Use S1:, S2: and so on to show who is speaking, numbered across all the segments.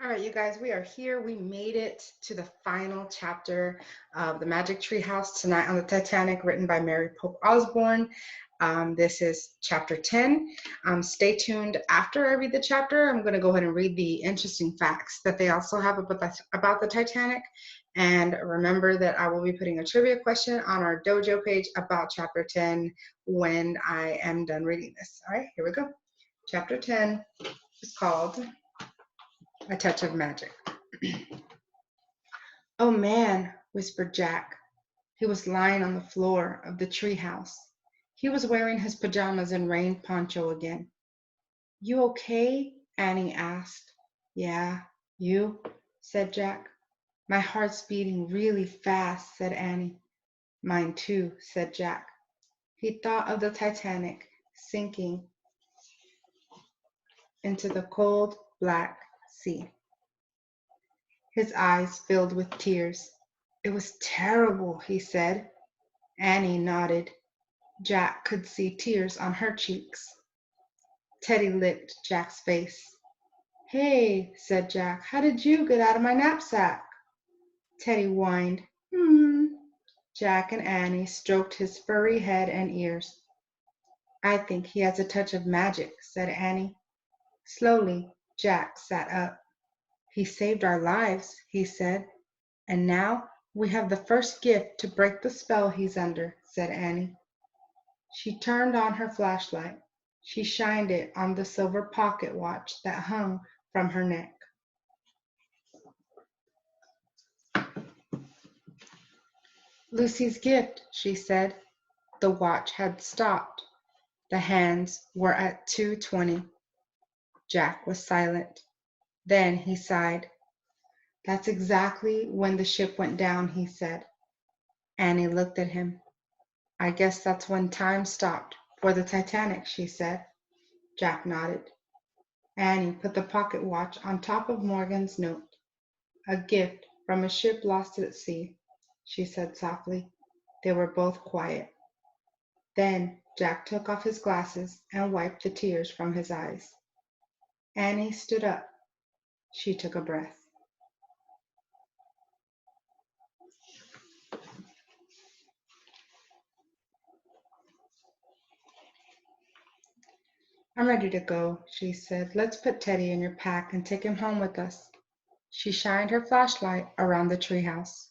S1: All right, you guys, we are here. We made it to the final chapter of The Magic Tree House Tonight on the Titanic, written by Mary Pope Osborne. This is chapter 10. Stay tuned after I read the chapter. I'm going to go ahead and read the interesting facts that they also have about the Titanic. And remember that I will be putting a trivia question on our dojo page about chapter 10 when I am done reading this. All right, here we go. Chapter 10 is called A Touch of Magic. "Oh, man," whispered Jack. He was lying on the floor of the treehouse. He was wearing his pajamas and rain poncho again. "You okay?" Annie asked. "Yeah. You?" said Jack. "My heart's beating really fast," said Annie. "Mine too," said Jack. He thought of the Titanic sinking into the cold, black sea. His eyes filled with tears. "It was terrible," he said. Annie nodded. Jack could see tears on her cheeks. Teddy licked Jack's face. "Hey," said Jack, "how did you get out of my knapsack?" Teddy whined. Jack and Annie stroked his furry head and ears. "I think he has a touch of magic," said Annie. Slowly, Jack sat up. "He saved our lives," he said. "And now we have the first gift to break the spell he's under," said Annie. She turned on her flashlight. She shined it on the silver pocket watch that hung from her neck. "Lucy's gift," she said. The watch had stopped. The hands were at 2:20. Jack was silent. Then he sighed. "That's exactly when the ship went down," he said. Annie looked at him. "I guess that's when time stopped for the Titanic," she said. Jack nodded. Annie put the pocket watch on top of Morgan's note. "A gift from a ship lost at sea," she said softly. They were both quiet. Then Jack took off his glasses and wiped the tears from his eyes. Annie stood up. She took a breath. "I'm ready to go," she said. "Let's put Teddy in your pack and take him home with us." She shined her flashlight around the treehouse.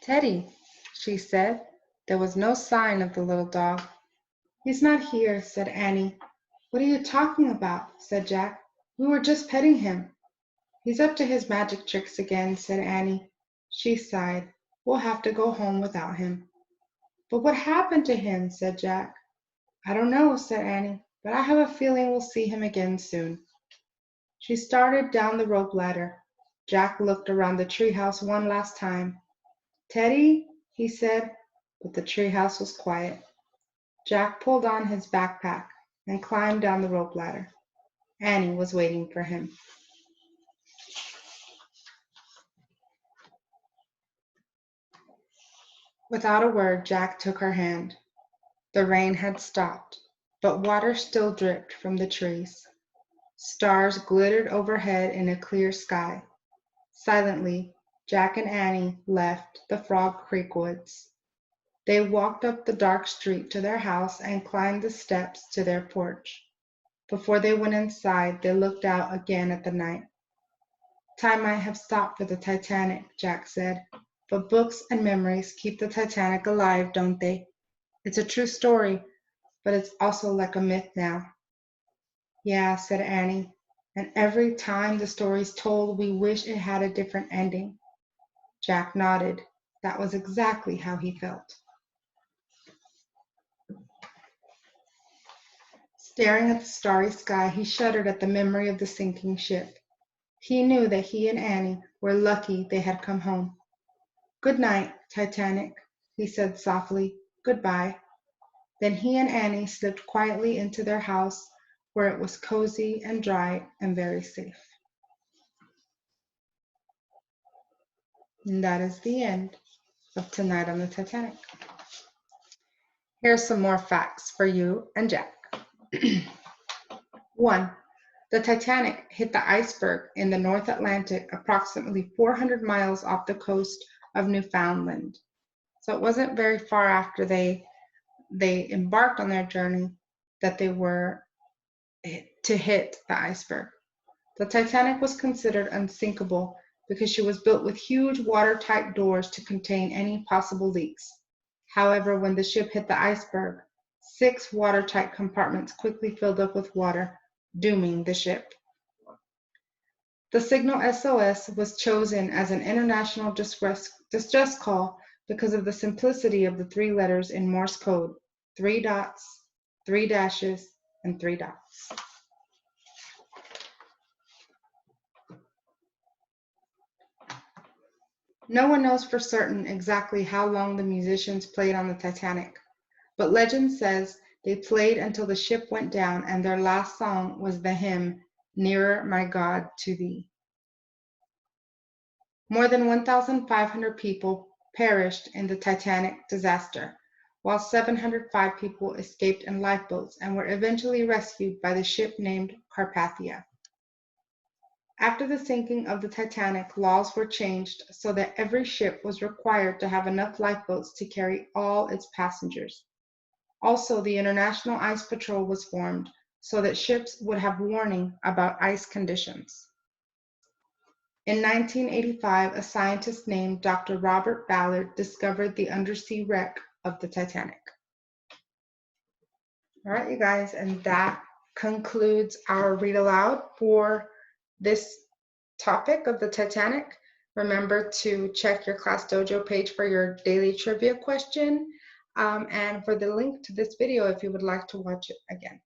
S1: "Teddy," she said. There was no sign of the little dog. "He's not here," said Annie. "What are you talking about?" said Jack. "We were just petting him." "He's up to his magic tricks again," said Annie. She sighed. "We'll have to go home without him." "But what happened to him?" said Jack. "I don't know," said Annie, "but I have a feeling we'll see him again soon." She started down the rope ladder. Jack looked around the treehouse one last time. "Teddy," he said, but the treehouse was quiet. Jack pulled on his backpack and climbed down the rope ladder. Annie was waiting for him. Without a word, Jack took her hand. The rain had stopped, but water still dripped from the trees. Stars glittered overhead in a clear sky. Silently, Jack and Annie left the Frog Creek woods. They walked up the dark street to their house and climbed the steps to their porch. Before they went inside, they looked out again at the night. "Time might have stopped for the Titanic," Jack said, "but books and memories keep the Titanic alive, don't they? It's a true story, but it's also like a myth now." "Yeah," said Annie, "and every time the story's told, we wish it had a different ending." Jack nodded. That was exactly how he felt. Staring at the starry sky, he shuddered at the memory of the sinking ship. He knew that he and Annie were lucky they had come home. "Good night, Titanic," he said softly. "Goodbye." Then he and Annie slipped quietly into their house, where it was cozy and dry and very safe. And that is the end of Tonight on the Titanic. Here's some more facts for you and Jack. 1. The Titanic hit the iceberg in the North Atlantic approximately 400 miles off the coast of Newfoundland. So it wasn't very far after they embarked on their journey that they were to hit the iceberg. The Titanic was considered unsinkable because she was built with huge watertight doors to contain any possible leaks. However, when the ship hit the iceberg, 6 watertight compartments quickly filled up with water, dooming the ship. The signal SOS was chosen as an international distress call because of the simplicity of the 3 letters in Morse code: 3 dots, 3 dashes, and 3 dots. No one knows for certain exactly how long the musicians played on the Titanic, but legend says they played until the ship went down, and their last song was the hymn, "Nearer, My God, to Thee." More than 1,500 people perished in the Titanic disaster, while 705 people escaped in lifeboats and were eventually rescued by the ship named Carpathia. After the sinking of the Titanic, laws were changed so that every ship was required to have enough lifeboats to carry all its passengers. Also, the International Ice Patrol was formed so that ships would have warning about ice conditions. In 1985, a scientist named Dr. Robert Ballard discovered the undersea wreck of the Titanic. All right, you guys, and that concludes our read aloud for this topic of the Titanic. Remember to check your Class Dojo page for your daily trivia question and for the link to this video if you would like to watch it again.